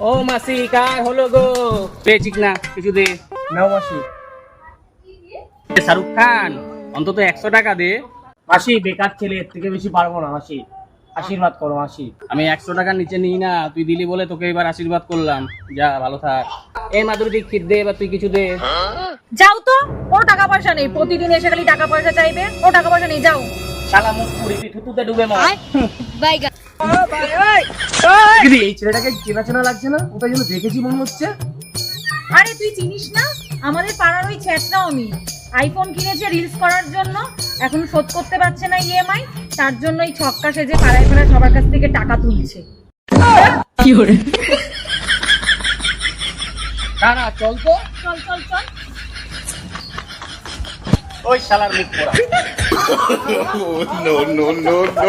ও মাসি কার হলো গো? পেয়েছিস না কিছু দে। নাও মাসি। শাহরুখ খান অন্তত 100 টাকা দে। মাসি বেকার ছেলে, এর থেকে বেশি পারবো না মাসি, আশীর্বাদ করো মাসি। আমি 100 টাকার নিচে নিই না, তুই দিলি বলে তোকে এবার আশীর্বাদ করলাম। যা ভালো থাক। এই মাধুরী দীক্ষিত দে, এবার তুই কিছু দে। যাও তো, কোনো টাকা পয়সা নেই, প্রতিদিন এসে খালি টাকা পয়সা চাইবে। ও টাকা পয়সা নেই, যাও। শালা মুখ পুরি, তুই থুতুতে ডুবে মর। দিদি এই ছেলেটাকে চেনা চেনা লাগছে না? ওটা যেন দেখেছি মনে হচ্ছে। আরে তুই চিনিস না, আমাদের পাড়ার ওই ছেটনা অমি আইফোন কিনেছে রিলস করার জন্য, এখন শোধ করতে পারছে না ইএমআই, তার জন্য এই ছক্কা সেজে পাড়ায় পাড়ায় সবার কাছ থেকে টাকা তুলছে। না চল তো। চল চল চল। ওই শালার মুখ পোড়া। no, no, no, no.